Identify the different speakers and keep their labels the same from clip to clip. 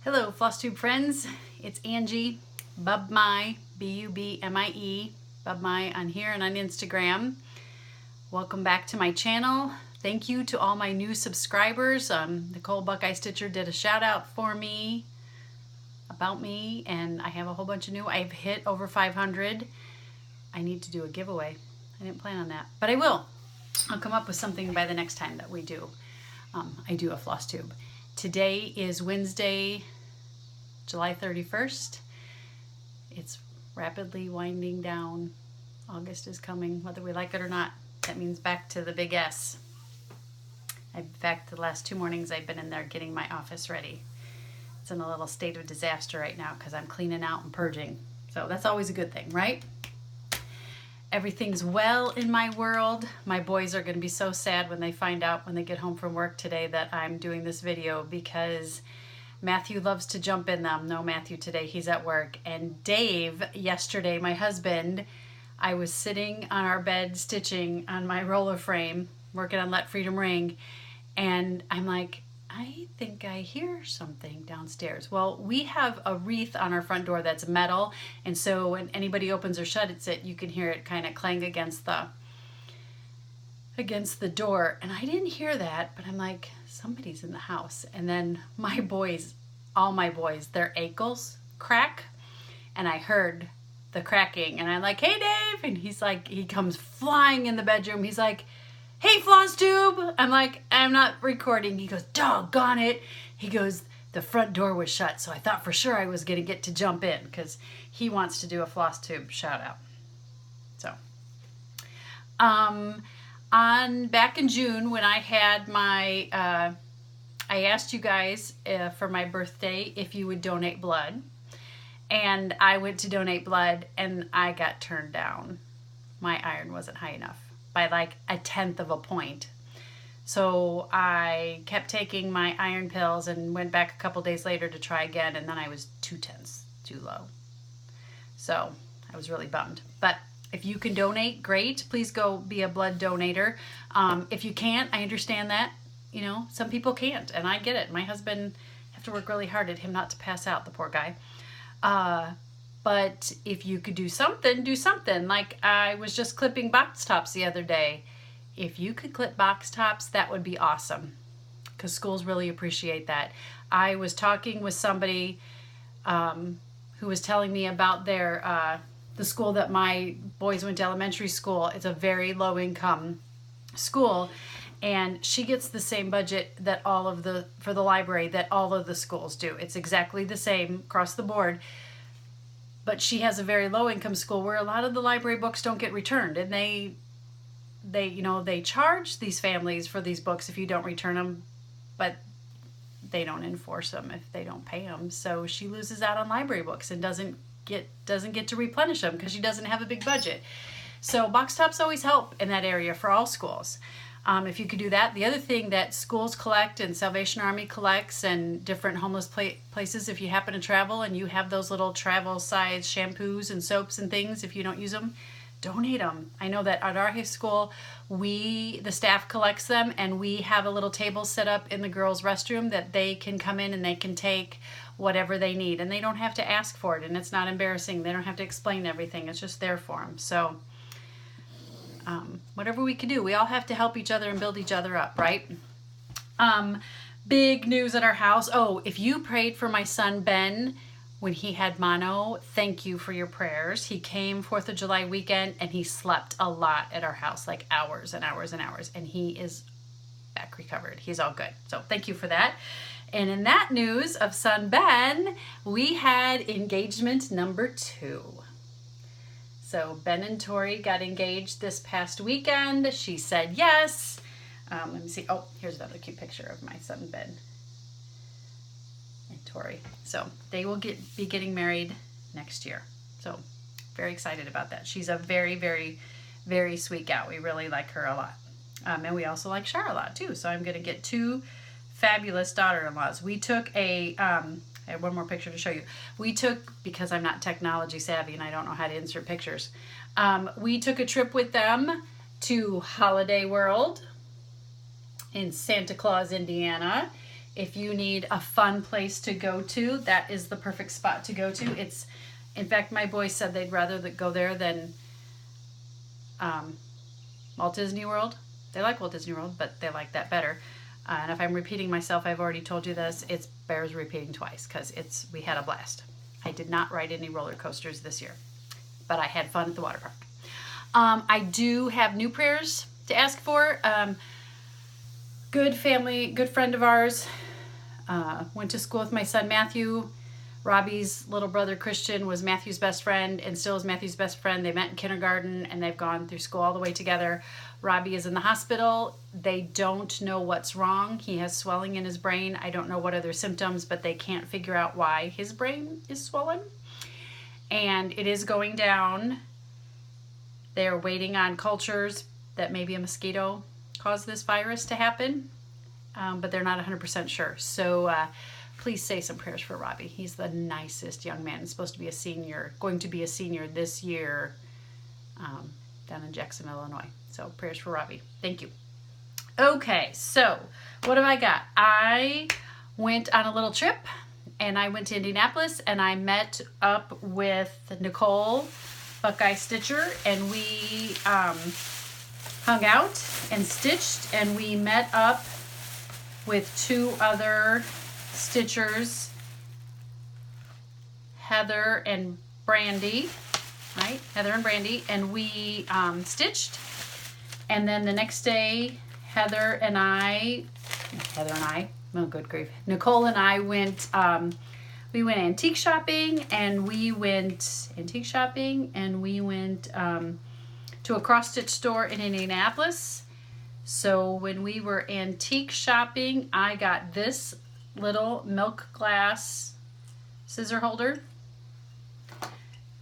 Speaker 1: Hello, Flosstube friends. It's Angie, Bubmie, B-U-B-M-I-E, Bubmie on here and on Instagram. Welcome back to my channel. Thank you to all my new subscribers. Nicole Buckeye Stitcher did a shout out for me, about me, and I have a whole bunch of new. I've hit over 500. I need to do a giveaway. I didn't plan on that, but I will. I'll come up with something by the next time that we do. I do a Flosstube. Today is Wednesday, July 31st. It's rapidly winding down. August is coming, whether we like it or not. That means back to the big S. In fact, the last 2 mornings I've been in there getting my office ready. It's in a little state of disaster right now because I'm cleaning out and purging. So that's always a good thing, right? Everything's well in my world. My boys are going to be so sad when they find out when they get home from work today that I'm doing this video, because Matthew loves to jump in them. No Matthew today, he's at work. And Dave, yesterday, my husband, I was sitting on our bed stitching on my roller frame, working on Let Freedom Ring, and I'm like, I think I hear something downstairs. Well, we have a wreath on our front door that's metal, and so when anybody opens or shuts it, you can hear it kind of clang against the door. And I didn't hear that, but I'm like, somebody's in the house. And then my boys, all my boys, their ankles crack, and I heard the cracking, and I'm like, hey Dave, and he's like, he comes flying in the bedroom. He's like, hey Flosstube. I'm like, I'm not recording. He goes, doggone it. He goes, the front door was shut, so I thought for sure I was gonna get to jump in, because he wants to do a Flosstube shout out. So back in June, when I had my I asked you guys for my birthday if you would donate blood, and I went to donate blood and I got turned down. My iron wasn't high enough by like 1/10 of a point. So I kept taking my iron pills and went back a couple days later to try again, and then I was 2/10 too low. So I was really bummed. But if you can donate, great. Please go be a blood donator. If you can't, I understand that. You know, some people can't, and I get it. My husband, have to work really hard at him not to pass out, the poor guy. But if you could do something, do something. Like I was just clipping box tops the other day. If you could clip box tops, that would be awesome, because schools really appreciate that. I was talking with somebody who was telling me about their the school that my boys went to, elementary school. It's a very low income school, and she gets the same budget that for the library that all of the schools do. It's exactly the same across the board. But she has a very low income school where a lot of the library books don't get returned, and they charge these families for these books if you don't return them, but they don't enforce them if they don't pay them. So she loses out on library books and doesn't get to replenish them because she doesn't have a big budget. So box tops always help in that area for all schools. If you could do that. The other thing that schools collect and Salvation Army collects and different homeless places, if you happen to travel and you have those little travel size shampoos and soaps and things, if you don't use them, donate them. I know that at our high school, the staff collects them, and we have a little table set up in the girls' restroom that they can come in and they can take whatever they need, and they don't have to ask for it, and it's not embarrassing. They don't have to explain everything. It's just there for them. So whatever we can do, we all have to help each other and build each other up, right? Big news at our house. Oh, if you prayed for my son Ben when he had mono, thank you for your prayers. He came 4th of July weekend, and he slept a lot at our house, like hours and hours and hours, and he is back recovered. He's all good. So thank you for that. And in that news of son Ben, we had engagement number 2. So Ben and Tori got engaged this past weekend. She said yes. Let me see. Oh, here's another cute picture of my son Ben and Tori. So they will be getting married next year. So very excited about that. She's a very, very, very sweet gal. We really like her a lot. And we also like Shar a lot too. So I'm going to get 2 fabulous daughter-in-laws. We took I have one more picture to show you. Because I'm not technology savvy and I don't know how to insert pictures, we took a trip with them to Holiday World in Santa Claus, Indiana. if you need a fun place to go to, that is the perfect spot to go to. In fact, my boys said they'd rather go there than Walt Disney World. They like Walt Disney World, but they like that better. And if I'm repeating myself, I've already told you this. It bears repeating twice because we had a blast. I did not ride any roller coasters this year, but I had fun at the water park. I do have new prayers to ask for. Good friend of ours, went to school with my son Matthew. Robbie's little brother Christian was Matthew's best friend and still is Matthew's best friend. They met in kindergarten and they've gone through school all the way together. Robbie is in the hospital. They don't know what's wrong. He has swelling in his brain. I don't know what other symptoms, but they can't figure out why his brain is swollen. And it is going down. They're waiting on cultures that maybe a mosquito caused this virus to happen, but they're not 100% sure. So please say some prayers for Robbie. He's the nicest young man. He's supposed to be a senior, going to be a senior this year down in Jackson, Illinois. So prayers for Robbie. Thank you. Okay, so what have I got? I went on a little trip and I went to Indianapolis and I met up with Nicole, Buckeye Stitcher, and we hung out and stitched, and we met up with two other stitchers, Heather and Brandy, right? Heather and Brandy, and we stitched. And then the next day, oh good grief, Nicole and I went, we went antique shopping, and we went to a cross stitch store in Indianapolis. So when we were antique shopping, I got this little milk glass scissor holder.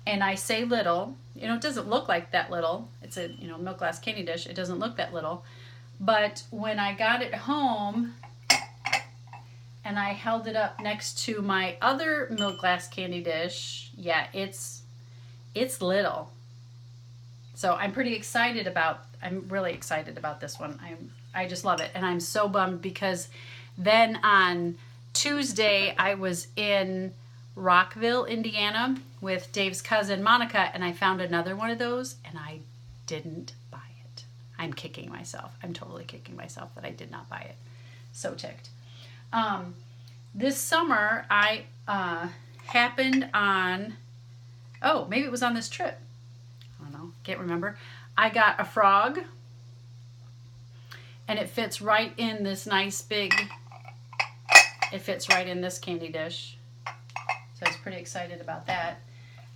Speaker 1: And I say little, it doesn't look like that little. It's a, milk glass candy dish. It doesn't look that little. But when I got it home and I held it up next to my other milk glass candy dish, yeah, it's little. So I'm really excited about this one. I just love it. And I'm so bummed because then on Tuesday I was in Rockville, Indiana with Dave's cousin Monica, and I found another one of those and I didn't buy it. I'm kicking myself. I'm totally kicking myself that I did not buy it. So ticked. This summer I happened on, maybe it was on this trip. I don't know, can't remember. I got a frog and it fits right in this nice big, it fits right in this candy dish. So I was pretty excited about that.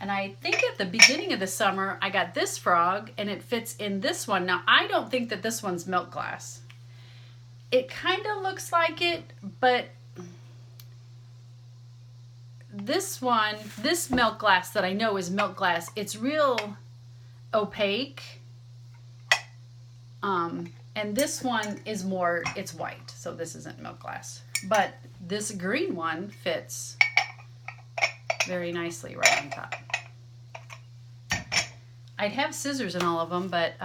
Speaker 1: And I think at the beginning of the summer, I got this frog and it fits in this one. Now, I don't think that this one's milk glass. It kind of looks like it, but this one, this milk glass that I know is milk glass, it's real opaque. And this one is more, it's white, so this isn't milk glass. But this green one fits very nicely right on top. I'd have scissors in all of them, but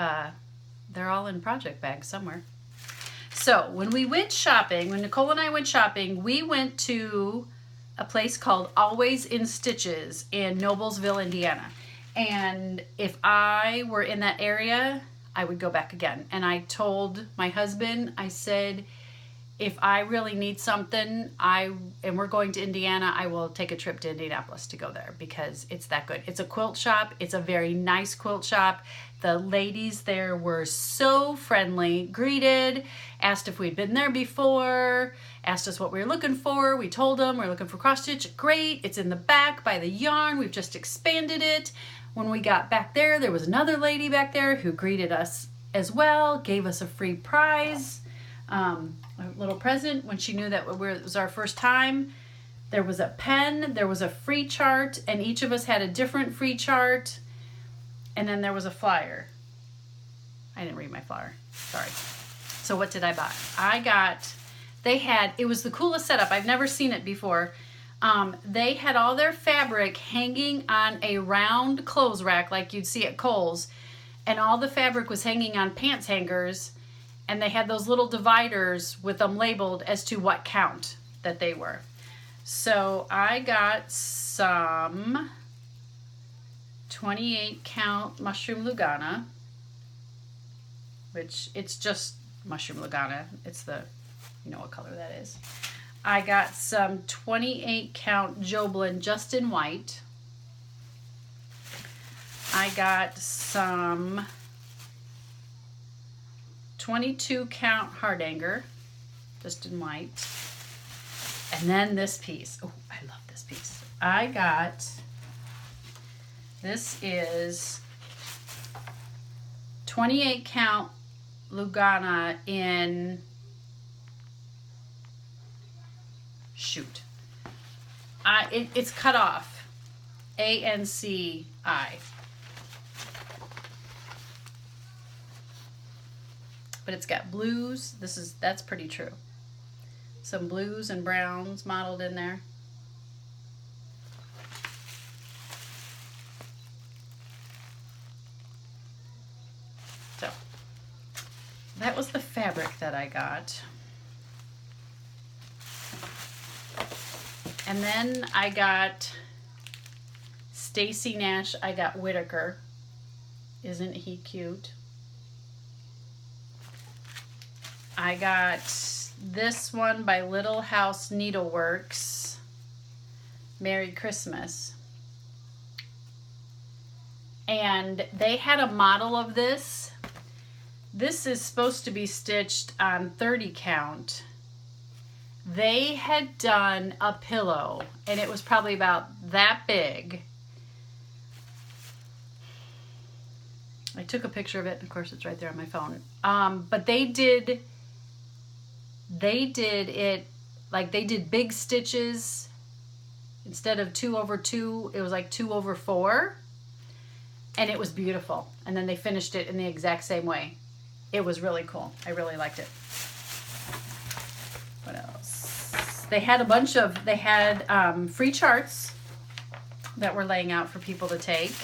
Speaker 1: they're all in project bags somewhere. So when we went shopping, when Nicole and I went shopping, we went to a place called Always in Stitches in Noblesville, Indiana. And if I were in that area, I would go back again. And I told my husband, I said, if I really need something, and we're going to Indiana, I will take a trip to Indianapolis to go there because it's that good. It's a quilt shop. It's a very nice quilt shop. The ladies there were so friendly, greeted, asked if we'd been there before, asked us what we were looking for. We told them we're looking for cross stitch. Great, it's in the back by the yarn. We've just expanded it. When we got back there was another lady back there who greeted us as well, gave us a free prize. A little present when she knew that it was our first time. There was a pen, there was a free chart, and each of us had a different free chart, and then there was a flyer. I didn't read my flyer, sorry. So what did I buy? It was the coolest setup. I've never seen it before. They had all their fabric hanging on a round clothes rack like you'd see at Kohl's, and all the fabric was hanging on pants hangers. And they had those little dividers with them labeled as to what count. that they were. So I got some 28 count mushroom Lugana, which it's just mushroom Lugana. It's the, you know what color that is. I got some 28 count Joblin just in white. I got some 22 count Hardanger just in white. And then this piece. Oh, I love this piece. I got, this is 28 count Lugana in, shoot, it's cut off, ANCI. But it's got blues. That's pretty true. Some blues and browns modeled in there. So that was the fabric that I got. And then I got Stacy Nash. I got Whitaker. Isn't he cute? I got this one by Little House Needleworks, Merry Christmas. And they had a model of this. This is supposed to be stitched on 30 count. They had done a pillow, and it was probably about that big. I took a picture of it. Of course, it's right there on my phone. But they did it, like they did big stitches. Instead of 2 over 2, it was like 2 over 4. And it was beautiful. And then they finished it in the exact same way. It was really cool. I really liked it. What else? They had a bunch of, they had free charts that were laying out for people to take.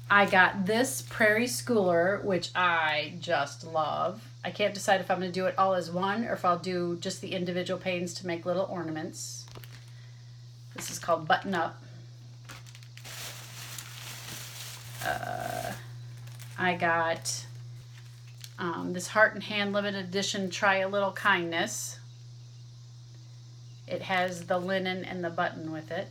Speaker 1: I got this Prairie Schooler, which I just love. I can't decide if I'm going to do it all as one or if I'll do just the individual panes to make little ornaments. This is called Button Up. I got this Heart and Hand limited edition Try a Little Kindness. It has the linen and the button with it.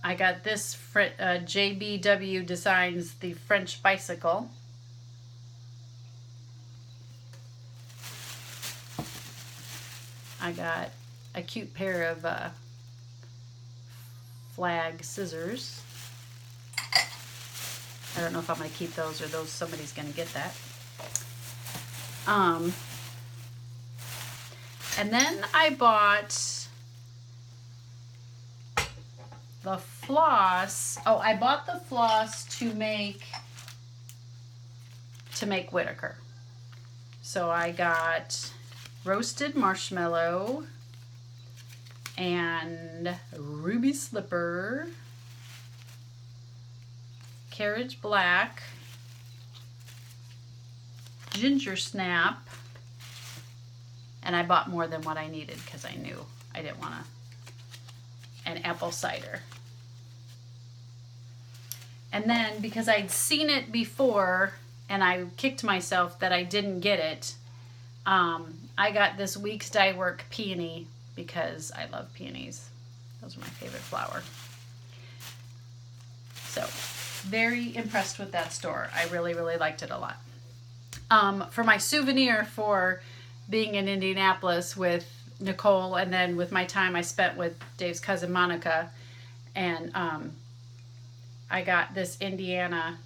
Speaker 1: I got this JBW Designs, the French Bicycle. I got a cute pair of flag scissors. I don't know if I'm going to keep those or those somebody's going to get that. And then I bought the floss. Oh, I bought the floss to make Whitaker. So I got roasted marshmallow and ruby slipper, carriage black, ginger snap, and I bought more than what I needed because I knew I didn't want an apple cider. And then because I'd seen it before and I kicked myself that I didn't get it, I got this Weeks Dye Work peony because I love peonies. Those are my favorite flower. So very impressed with that store. I really, really liked it a lot. For my souvenir for being in Indianapolis with Nicole and then with my time I spent with Dave's cousin Monica, and I got this Indiana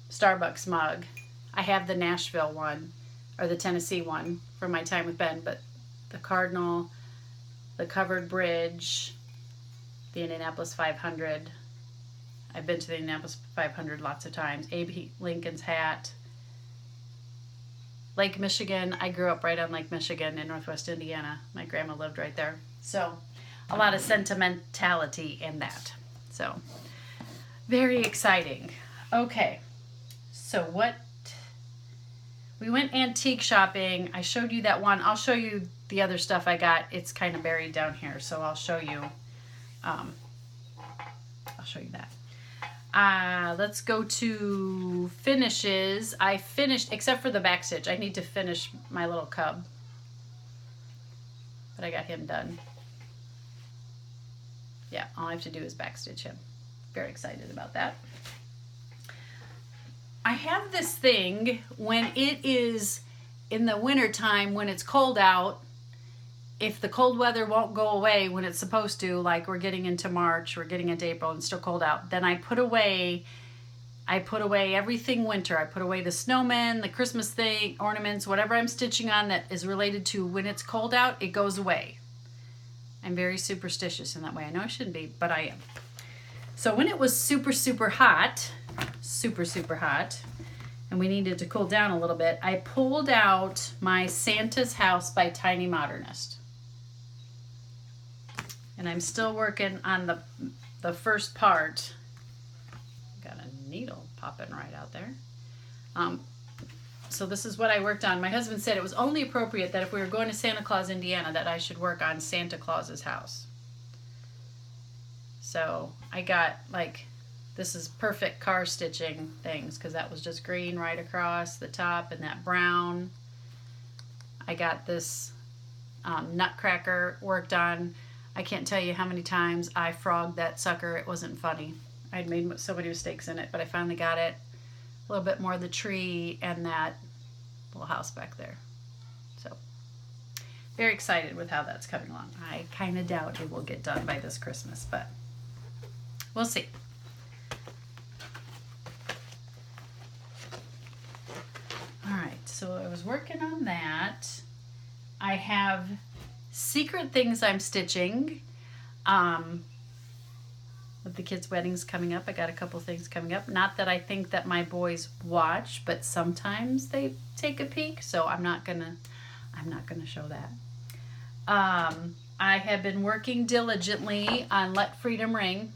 Speaker 1: Starbucks mug. I have the Nashville one or the Tennessee one from my time with Ben, but the Cardinal, the Covered Bridge, the Indianapolis 500. I've been to the Indianapolis 500 lots of times. Abe Lincoln's hat. Lake Michigan. I grew up right on Lake Michigan in Northwest Indiana. My grandma lived right there. So a lot of sentimentality in that. So very exciting. Okay, so We went antique shopping. I showed you that one. I'll show you the other stuff I got. It's kind of buried down here, so I'll show you. I'll show you that. Let's go to finishes. I finished, except for the back stitch. I need to finish my little cub, but I got him done. Yeah, all I have to do is back stitch him. Very excited about that. I have this thing when it is in the winter time, when it's cold out, if the cold weather won't go away when it's supposed to, like we're getting into March, we're getting into April and it's still cold out, then I put away everything winter. I put away the snowmen, the Christmas thing, ornaments, whatever I'm stitching on that is related to when it's cold out, it goes away. I'm very superstitious in that way. I know I shouldn't be, but I am. So when it was super, super hot, and we needed to cool down a little bit, I pulled out my Santa's House by Tiny Modernist. And I'm still working on the first part. Got a needle popping right out there. So this is what I worked on. My husband said it was only appropriate that if we were going to Santa Claus, Indiana, that I should work on Santa Claus's house. So I got, like, this is perfect car stitching things, because that was just green right across the top and that brown. I got this nutcracker worked on. I can't tell you how many times I frogged that sucker. It wasn't funny. I'd made so many mistakes in it, but I finally got it. A little bit more of the tree and that little house back there. So very excited with how that's coming along. I kind of doubt it will get done by this Christmas, but we'll see. All right, so I was working on that. I have secret things I'm stitching. With the kids' weddings coming up, I got a couple things coming up. Not that I think that my boys watch, but sometimes they take a peek, so I'm not gonna show that. I have been working diligently on Let Freedom Ring.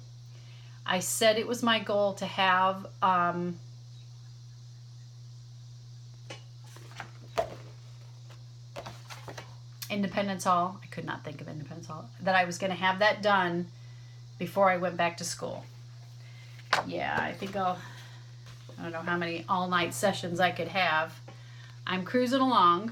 Speaker 1: I said it was my goal to have Independence Hall. I could not think of Independence Hall. That I was going to have that done before I went back to school. Yeah, I think I don't know how many all-night sessions I could have. I'm cruising along.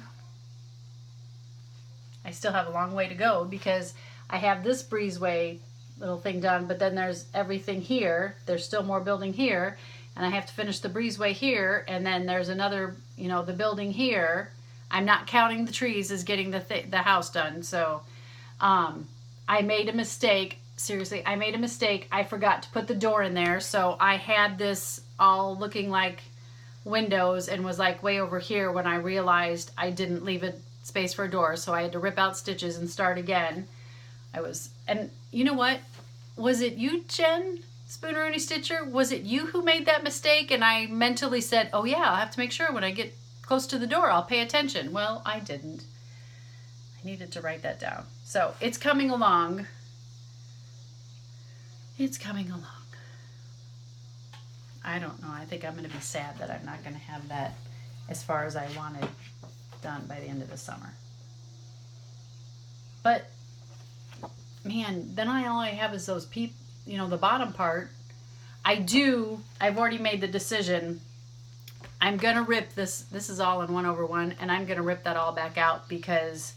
Speaker 1: I still have a long way to go because I have this breezeway little thing done, but then there's everything here. There's still more building here, and I have to finish the breezeway here, and then there's another, the building here. I'm not counting the trees as getting the house done. So I made a mistake. Seriously, I made a mistake. I forgot to put the door in there. So I had this all looking like windows and was like way over here when I realized I didn't leave a space for a door. So I had to rip out stitches and start again. And you know what? Was it you, Jen Spooneroonie Stitcher? Was it you who made that mistake? And I mentally said, oh yeah, I'll have to make sure when I get close to the door, I'll pay attention. Well, I didn't. I needed to write that down. So it's coming along. It's coming along. I don't know. I think I'm going to be sad that I'm not going to have that as far as I wanted done by the end of the summer. But man, then all I have is those the bottom part. I've already made the decision. I'm going to rip this is all in 1/1, and I'm going to rip that all back out because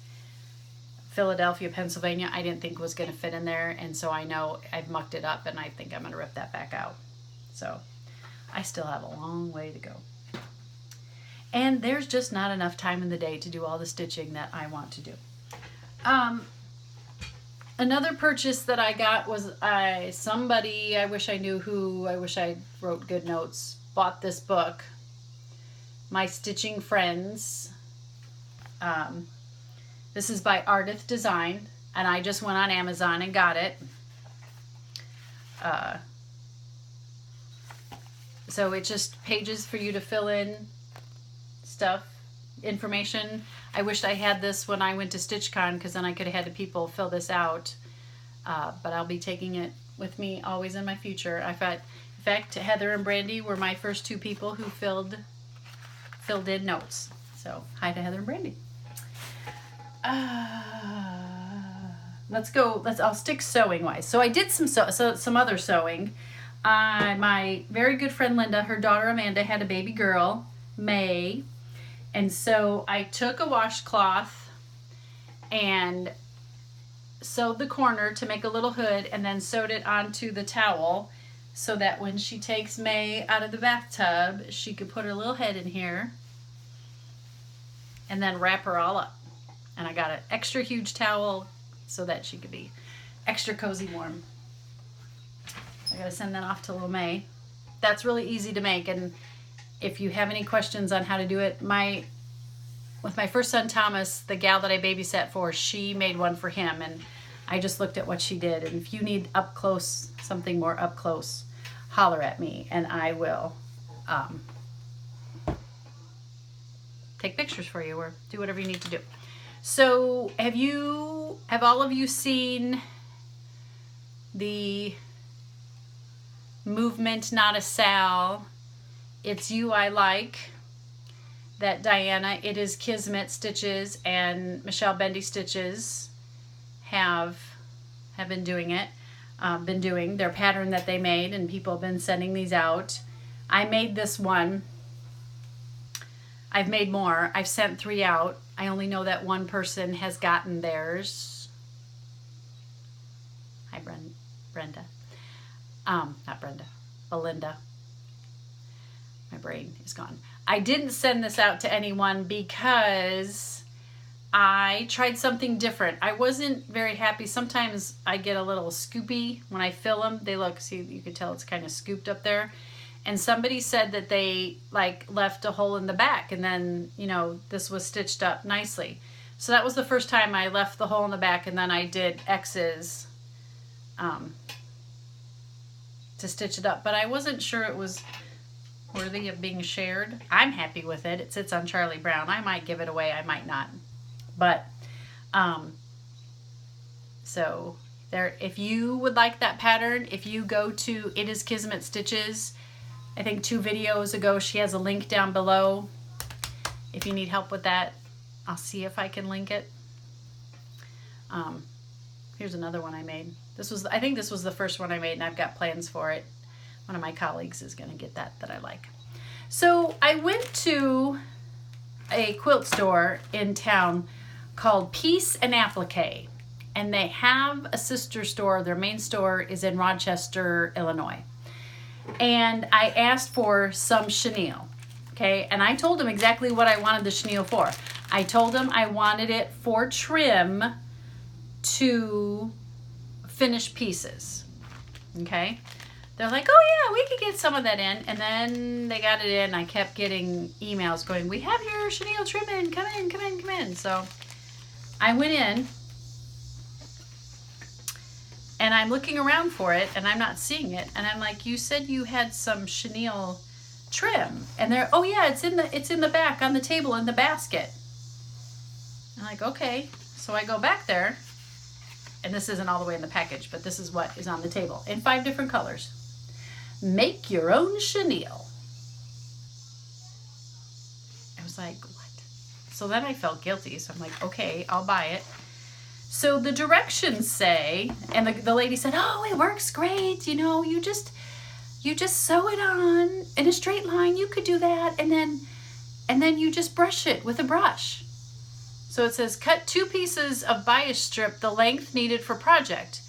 Speaker 1: Philadelphia, Pennsylvania, I didn't think was going to fit in there, and so I know I've mucked it up, and I think I'm going to rip that back out. So I still have a long way to go. And there's just not enough time in the day to do all the stitching that I want to do. Another purchase that I got was somebody, I wish I knew who, I wish I wrote good notes, bought this book, My Stitching Friends. This is by Ardith Design, and I just went on Amazon and got it. So it's just pages for you to fill in stuff, information. I wished I had this when I went to StitchCon, because then I could have had the people fill this out. But I'll be taking it with me always in my future. In fact, Heather and Brandy were my first two people who filled in notes. So hi to Heather and Brandy. Let's go. I'll stick sewing wise. So I did some other sewing. My very good friend Linda, her daughter Amanda had a baby girl, May, and so I took a washcloth and sewed the corner to make a little hood, and then sewed it onto the towel so that when she takes May out of the bathtub, she could put her little head in here and then wrap her all up. And I got an extra huge towel so that she could be extra cozy warm. I gotta send that off to little May. That's really easy to make, and if you have any questions on how to do it, with my first son Thomas, the gal that I babysat for, she made one for him, and I just looked at what she did. And if you need up close, something more up close, holler at me and I will take pictures for you or do whatever you need to do. So have all of you seen the movement Not a Sal, It's You I Like, that Diana itiskismit stitches and Michelle Bendy stitches have been doing it, been doing their pattern that they made, and people have been sending these out. I made this one. I've made more. I've sent 3 out. I only know that one person has gotten theirs. Hi, Brenda. Not Brenda, Belinda. My brain is gone. I didn't send this out to anyone because I tried something different. I wasn't very happy. Sometimes I get a little scoopy when I fill them. They look, see, you can tell it's kind of scooped up there. And somebody said that they like left a hole in the back, and then, you know, this was stitched up nicely. So that was the first time I left the hole in the back, and then I did X's to stitch it up. But I wasn't sure it was worthy of being shared. I'm happy with it. It sits on Charlie Brown. I might give it away, I might not. But so there, if you would like that pattern, if you go to itiskismit stitches, I think 2 videos ago, she has a link down below. If you need help with that, I'll see if I can link it. Here's another one I made. I think this was the first one I made, and I've got plans for it. One of my colleagues is going to get that I like. So I went to a quilt store in town called Peace and Applique, and they have a sister store. Their main store is in Rochester, Illinois. And I asked for some chenille, okay? And I told them exactly what I wanted the chenille for. I told them I wanted it for trim to finish pieces, okay? They're like, oh yeah, we could get some of that in. And then they got it in. I kept getting emails going, we have your chenille trim in, come in, come in, come in. So I went in, and I'm looking around for it, and I'm not seeing it. And I'm like, you said you had some chenille trim. And they're, oh yeah, it's in the back on the table in the basket. I'm like, okay. So I go back there, and this isn't all the way in the package, but this is what is on the table in 5 different colors. Make your own chenille. I was like, what? So then I felt guilty. So I'm like, okay, I'll buy it. So the directions say, and the lady said, oh, it works great. You know, you just sew it on in a straight line. You could do that. And then you just brush it with a brush. So it says, cut 2 pieces of bias strip the length needed for project.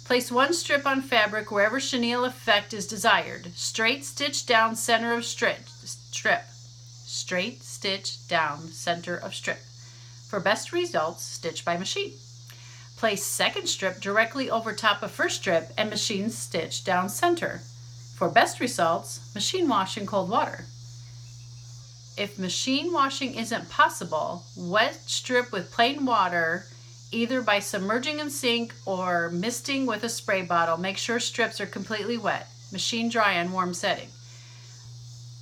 Speaker 1: Place 1 strip on fabric wherever chenille effect is desired. Straight stitch down center of strip. Straight stitch down center of strip. For best results, stitch by machine. Place 2nd strip directly over top of 1st strip and machine stitch down center. For best results, machine wash in cold water. If machine washing isn't possible, wet strip with plain water, either by submerging in sink or misting with a spray bottle. Make sure strips are completely wet. Machine dry on warm setting.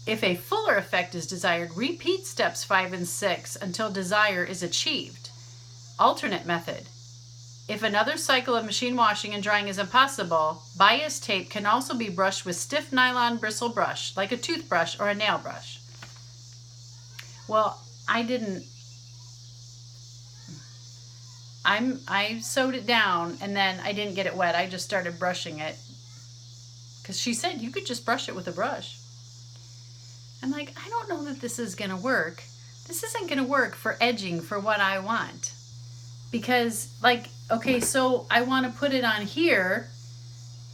Speaker 1: If a fuller effect is desired, repeat steps 5 and 6 until desire is achieved. Alternate method. If another cycle of machine washing and drying is impossible, bias tape can also be brushed with stiff nylon bristle brush, like a toothbrush or a nail brush. Well, I sewed it down and then I didn't get it wet. I just started brushing it because she said you could just brush it with a brush. I'm like, I don't know that this is gonna work. This isn't gonna work for edging for what I want. Because, like, okay, so I want to put it on here.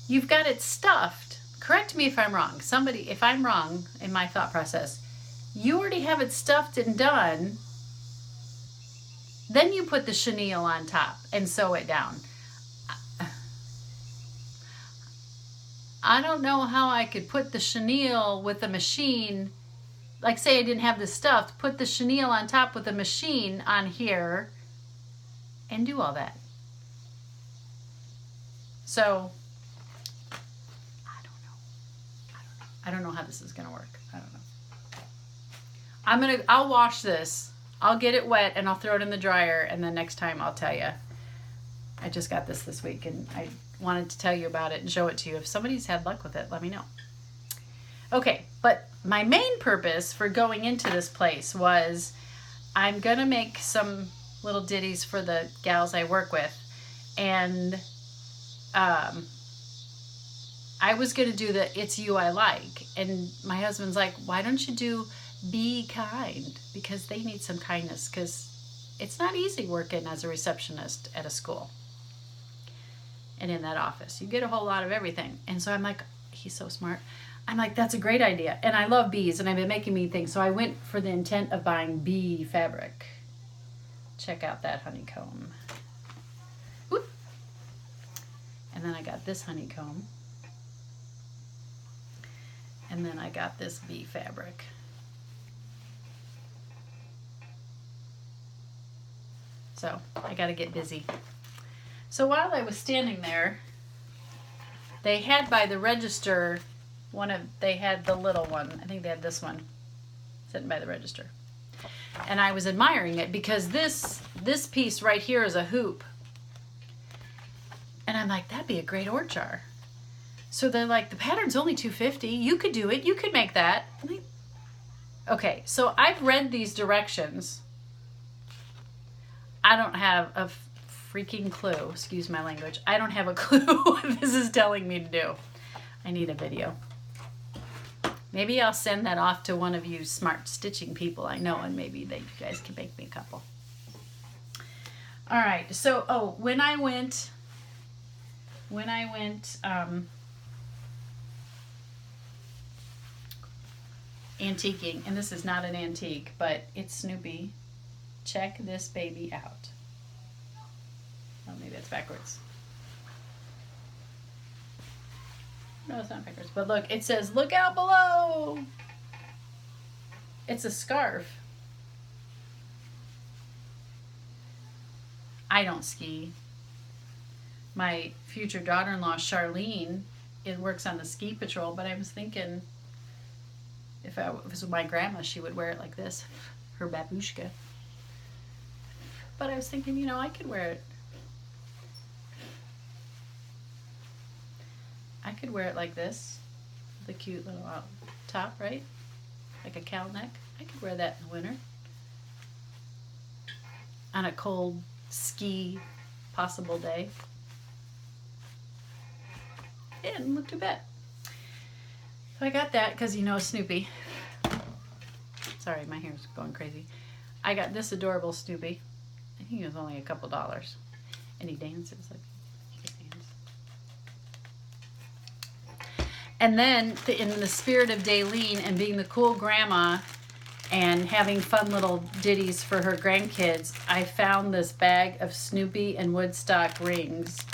Speaker 1: You've got it stuffed. Correct me if I'm wrong. Somebody, if I'm wrong in my thought process, you already have it stuffed and done. Then you put the chenille on top and sew it down. I don't know how I could put the chenille with a machine, like say I didn't have this stuffed, put the chenille on top with a machine on here and do all that. So, I don't know how this is gonna work. I don't know. I'll wash this. I'll get it wet and I'll throw it in the dryer, and then next time I'll tell you. I just got this week and I wanted to tell you about it and show it to you. If somebody's had luck with it, let me know. Okay, but my main purpose for going into this place was I'm gonna make some little ditties for the gals I work with, and I was gonna do the It's You I Like, and my husband's like, why don't you do Be Kind, because they need some kindness, because it's not easy working as a receptionist at a school and in that office. You get a whole lot of everything. And so I'm like, he's so smart. I'm like, that's a great idea. And I love bees, and I've been making me things. So I went for the intent of buying bee fabric. Check out that honeycomb. Whoop. And then I got this honeycomb. And then I got this bee fabric. So I got to get busy. So while I was standing there, they had by the register they had the little one. I think they had this one sitting by the register. And I was admiring it because this piece right here is a hoop. And I'm like, that'd be a great org jar. So they're like, the pattern's only $2.50. You could do it. You could make that. Okay, so I've read these directions. I don't have a freaking clue. Excuse my language. I don't have a clue what this is telling me to do. I need a video. Maybe I'll send that off to one of you smart stitching people I know, and maybe you guys can make me a couple. All right. So, when I went antiquing, and this is not an antique, but it's Snoopy. Check this baby out. Oh, maybe that's backwards. No, it's not backwards. But look, it says, look out below. It's a scarf. I don't ski. My future daughter-in-law, Charlene, works on the ski patrol, but I was thinking if it was my grandma, she would wear it like this, her babushka. But I was thinking, I could wear it. I could wear it like this, the cute little top, right? Like a cowl neck. I could wear that in the winter. On a cold ski possible day. It didn't look too bad. So I got that because Snoopy. Sorry, my hair's going crazy. I got this adorable Snoopy. I think it was only a couple dollars. And he dances like he dances. And then, in the spirit of Daleen and being the cool grandma and having fun little ditties for her grandkids, I found this bag of Snoopy and Woodstock rings.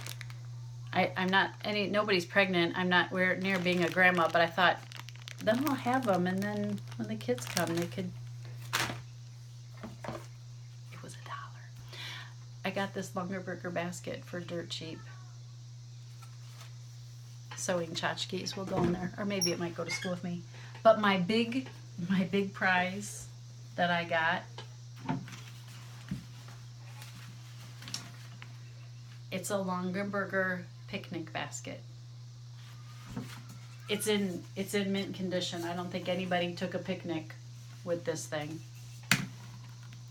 Speaker 1: I'm not nobody's pregnant. I'm not near being a grandma, but I thought, then I'll have them, and then when the kids come, they could. It was $1. I got this Lungerberger basket for dirt cheap. Sewing tchotchkes will go in there, or maybe it might go to school with me. But my big prize that I got, it's a Lungerberger picnic basket. It's in mint condition. I don't think anybody took a picnic with this thing.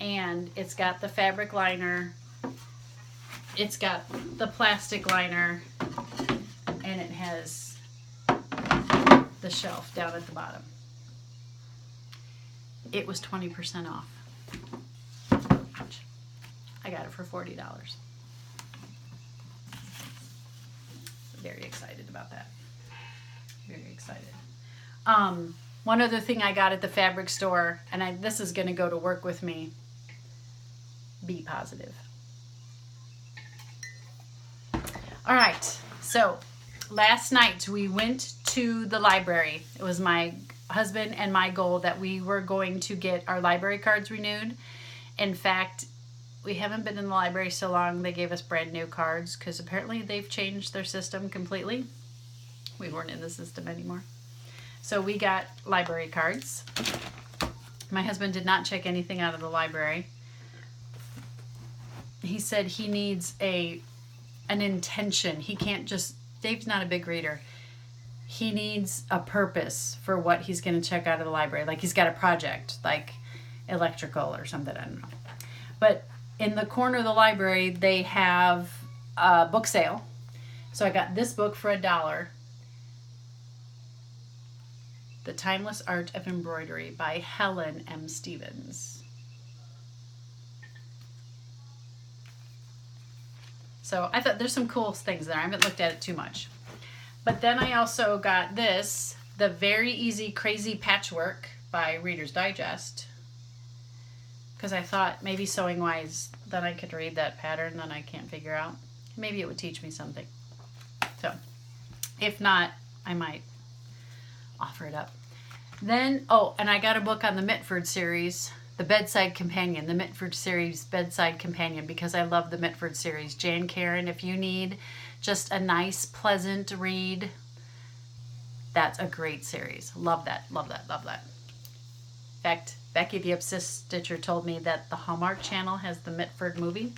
Speaker 1: and it's got the fabric liner, it's got the plastic liner, and it has the shelf down at the bottom. It was 20% off. Ouch. I got it for $40. Very excited about that. Very excited. One other thing I got at the fabric store, and this is going to go to work with me. Be positive. All right. So last night we went to the library. It was my husband and my goal that we were going to get our library cards renewed. In fact, we haven't been in the library so long, they gave us brand new cards because apparently they've changed their system completely. We weren't in the system anymore. So we got library cards. My husband did not check anything out of the library. He said he needs an intention. He can't just, Dave's not a big reader. He needs a purpose for what he's going to check out of the library. Like he's got a project, like electrical or something, I don't know. But in the corner of the library, they have a book sale. So I got this book for $1. The Timeless Art of Embroidery by Helen M. Stevens. So I thought there's some cool things there. I haven't looked at it too much. But then I also got this, The Very Easy Crazy Patchwork by Reader's Digest. Because I thought maybe sewing wise, then I could read that pattern that I can't figure out. Maybe it would teach me something. So if not, I might offer it up. Then, oh, and I got a book on the Mitford series, the Bedside Companion, the Mitford series Bedside Companion, because I love the Mitford series. Jan Karen, if you need just a nice, pleasant read, that's a great series. Love that, love that, love that. In fact, Becky the Obsessed Stitcher told me that the Hallmark Channel has the Mitford movie.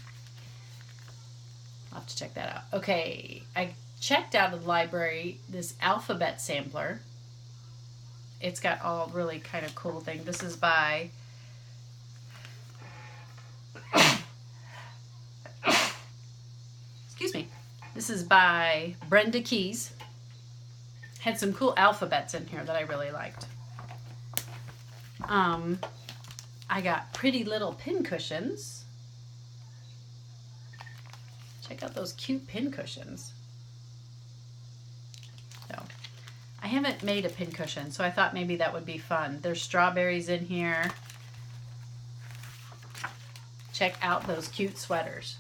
Speaker 1: I'll have to check that out. Okay, I checked out of the library this alphabet sampler. It's got all really kind of cool things. This is by excuse me. This is by Brenda Keyes. Had some cool alphabets in here that I really liked. I got pretty little pin cushions. Check out those cute pin cushions. So, I haven't made a pin cushion, so I thought maybe that would be fun. There's strawberries in here. Check out those cute sweaters.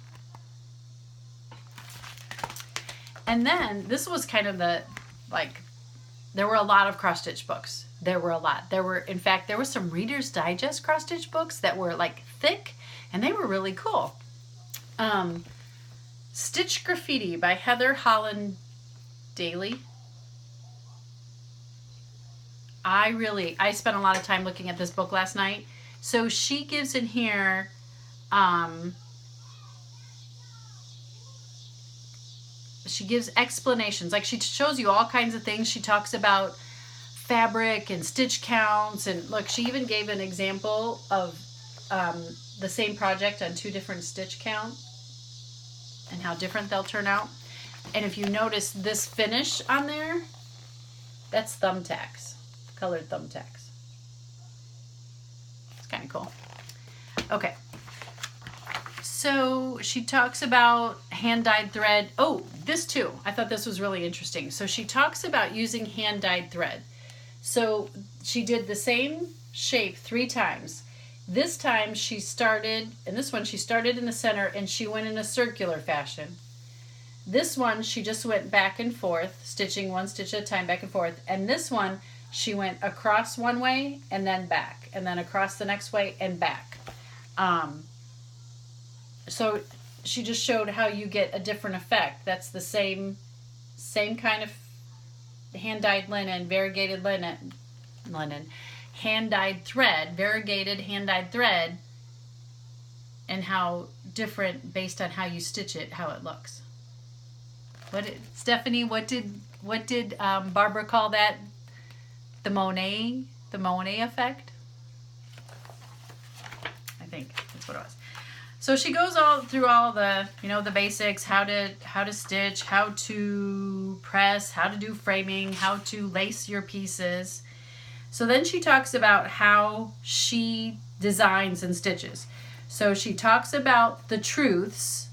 Speaker 1: And then, this was kind of the, like, there were a lot of cross-stitch books. There were a lot. In fact, there were some Reader's Digest cross-stitch books that were like thick, and they were really cool. Stitch Graffiti by Heather Holland Daly. I spent a lot of time looking at this book last night. So she gives in here, she gives explanations. Like she shows you all kinds of things. She talks about fabric and stitch counts, and look, she even gave an example of the same project on 2 different stitch counts and how different they'll turn out. And if you notice this finish on there, that's thumbtacks, colored thumbtacks. It's kind of cool. Okay, so she talks about hand-dyed thread. Oh, this too, I thought this was really interesting. So she talks about using hand-dyed thread. So she did the same shape 3 times. This time she started, and this one she started in the center and she went in a circular fashion. This one she just went back and forth, stitching 1 stitch at a time back and forth. And this one she went across one way and then back, and then across the next way and back. So she just showed how you get a different effect. That's the same kind of hand-dyed linen, variegated linen, hand-dyed thread, variegated hand-dyed thread, and how different based on how you stitch it, how it looks. Stephanie, what did Barbara call that? The Monet effect? I think it's That's what it was. So she goes all through all the, you know, the basics, how to stitch, how to press, how to do framing, how to lace your pieces. So then she talks about how she designs and stitches. So she talks about the truths,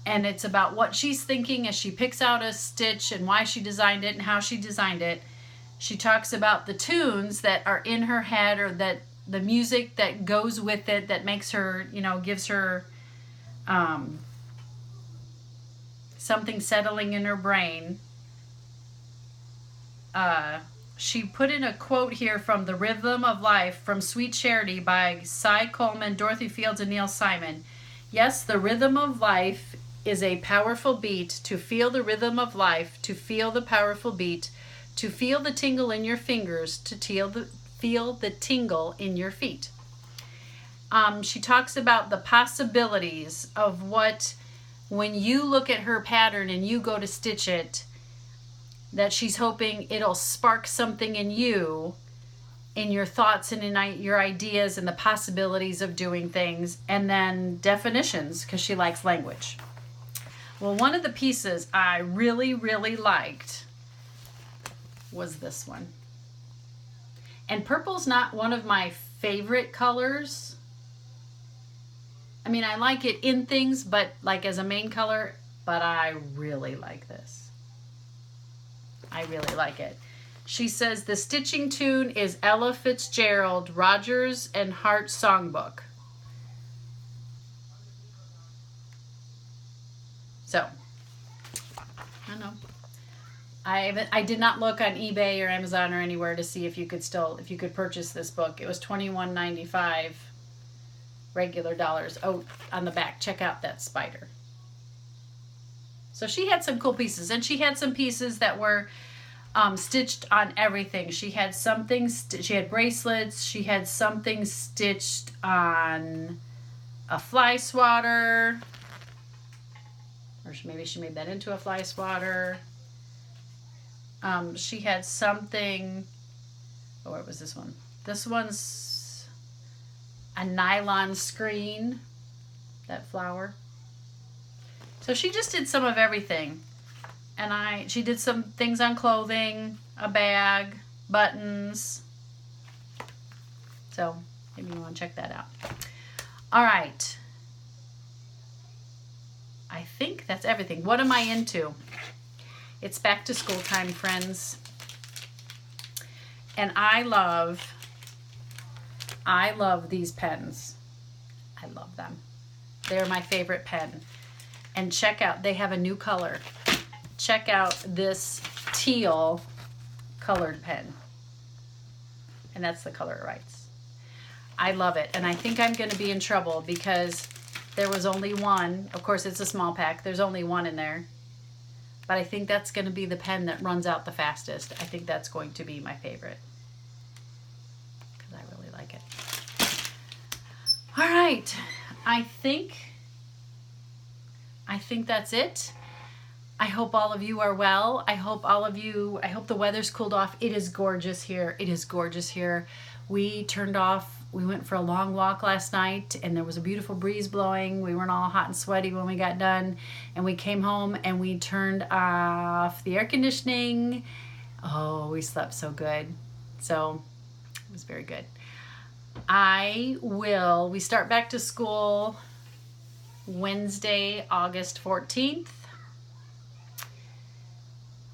Speaker 1: and it's about what she's thinking as she picks out a stitch and why she designed it and how she designed it. She talks about the tunes that are in her head, or that the music that goes with it, that makes her, you know, gives her something settling in her brain. She put in a quote here from The Rhythm of Life from Sweet Charity by Cy Coleman, Dorothy Fields, and Neil Simon. Yes, the rhythm of life is a powerful beat. To feel the rhythm of life, to feel the powerful beat, to feel the tingle in your fingers, to feel the tingle in your feet. She talks about the possibilities of what, when you look at her pattern and you go to stitch it, that she's hoping it'll spark something in you, in your thoughts and in your ideas and the possibilities of doing things, and then definitions, because she likes language. Well, one of the pieces I really, really liked was this one. And purple's not one of my favorite colors. I mean, I like it in things, but like as a main color, but I really like this. I really like it. She says the stitching tune is Ella Fitzgerald, Rodgers and Hart Songbook. So, I don't know. I did not look on eBay or Amazon or anywhere to see if you could purchase this book. It was $21.95 regular dollars. Oh, on the back, check out that spider. So she had some cool pieces, and she had some pieces that were stitched on everything. She had something, she had bracelets, she had something stitched on a fly swatter, or maybe she made that into a fly swatter. She had something, oh, what was this one? This one's a nylon screen, that flower. So she just did some of everything. And she did some things on clothing, a bag, buttons. So maybe you want to check that out. All right. I think that's everything. What am I into? It's back to school time, friends. And I love these pens. I love them. They're my favorite pen. And check out, they have a new color. Check out this teal colored pen. And that's the color it writes. I love it. And I think I'm going to be in trouble because there was only one. Of course, it's a small pack. There's only one in there. But I think that's going to be the pen that runs out the fastest. I think that's going to be my favorite, because I really like it. All right. I think that's it. I hope all of you are well. I hope the weather's cooled off. It is gorgeous here. It is gorgeous here. We went for a long walk last night, and there was a beautiful breeze blowing. We weren't all hot and sweaty when we got done, and we came home and we turned off the air conditioning. Oh, we slept so good. So it was very good. We start back to school Wednesday, August 14th.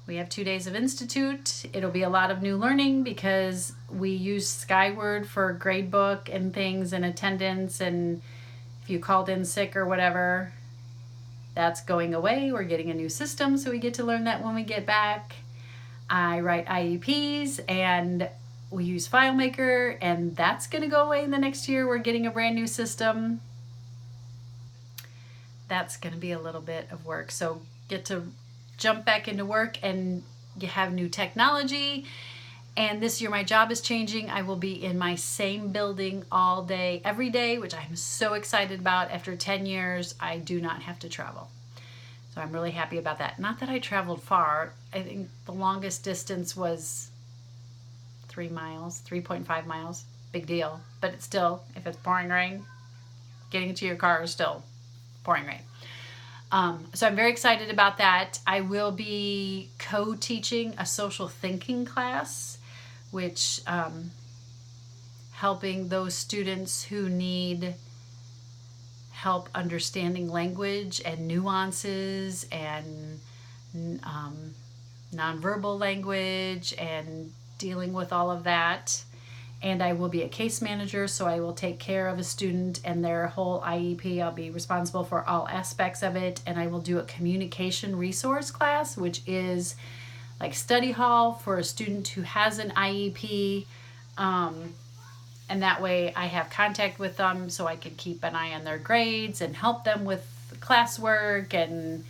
Speaker 1: We have 2 days of Institute. It'll be a lot of new learning because we use Skyward for gradebook and things and attendance, and if you called in sick or whatever, that's going away. We're getting a new system, so we get to learn that when we get back. I write IEPs and we use FileMaker, and that's going to go away in the next year. We're getting a brand new system. That's going to be a little bit of work. So get to jump back into work, and you have new technology. And this year my job is changing. I will be in my same building all day, every day, which I'm so excited about. After 10 years, I do not have to travel. So I'm really happy about that. Not that I traveled far. I think the longest distance was 3 miles, 3.5 miles. Big deal. But it's still, if it's pouring rain, getting into your car is still pouring rain. So I'm very excited about that. I will be co-teaching a social thinking class, which helping those students who need help understanding language and nuances and nonverbal language and dealing with all of that. And I will be a case manager, so I will take care of a student and their whole IEP. I'll be responsible for all aspects of it. And I will do a communication resource class, which is like study hall for a student who has an IEP. And that way I have contact with them so I can keep an eye on their grades and help them with classwork and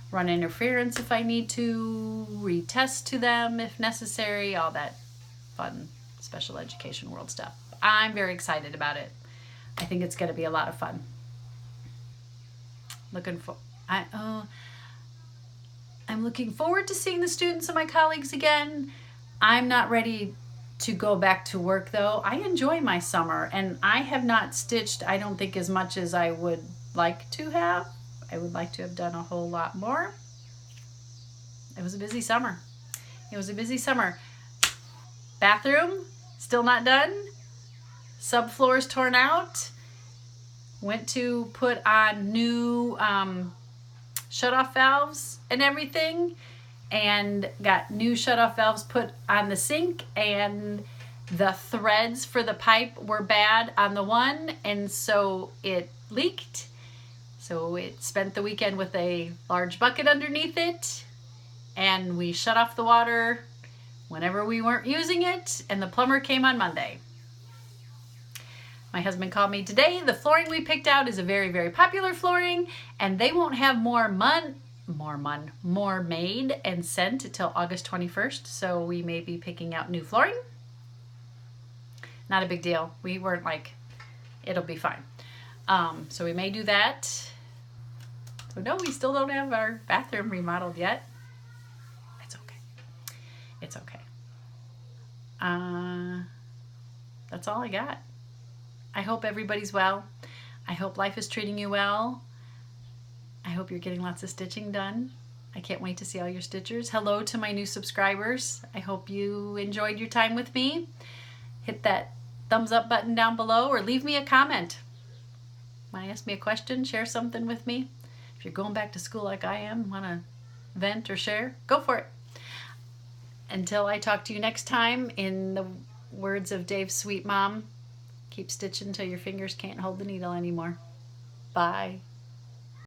Speaker 1: run interference if I need to, retest to them if necessary, all that fun special education world stuff. I'm very excited about it. I think it's going to be a lot of fun. I'm looking forward to seeing the students and my colleagues again. I'm not ready to go back to work though. I enjoy my summer, and I have not stitched, I don't think, as much as I would like to have. I would like to have done a whole lot more. It was a busy summer. It was a busy summer. Bathroom, still not done. Subfloors torn out. Went to put on new shutoff valves and everything, and got new shutoff valves put on the sink, and the threads for the pipe were bad on the one, and so it leaked. So it spent the weekend with a large bucket underneath it, and we shut off the water whenever we weren't using it, and the plumber came on Monday. My husband called me today. The flooring we picked out is a very, very popular flooring, and they won't have more made and sent until August 21st, so we may be picking out new flooring. Not a big deal. We weren't like, it'll be fine. So we may do that. So no, we still don't have our bathroom remodeled yet. It's okay. It's okay. That's all I got. I hope everybody's well. I hope life is treating you well. I hope you're getting lots of stitching done. I can't wait to see all your stitchers. Hello to my new subscribers. I hope you enjoyed your time with me. Hit that thumbs up button down below, or leave me a comment. Want to ask me a question? Share something with me? If you're going back to school like I am, want to vent or share? Go for it. Until I talk to you next time, in the words of Dave's sweet mom, keep stitching till your fingers can't hold the needle anymore. Bye.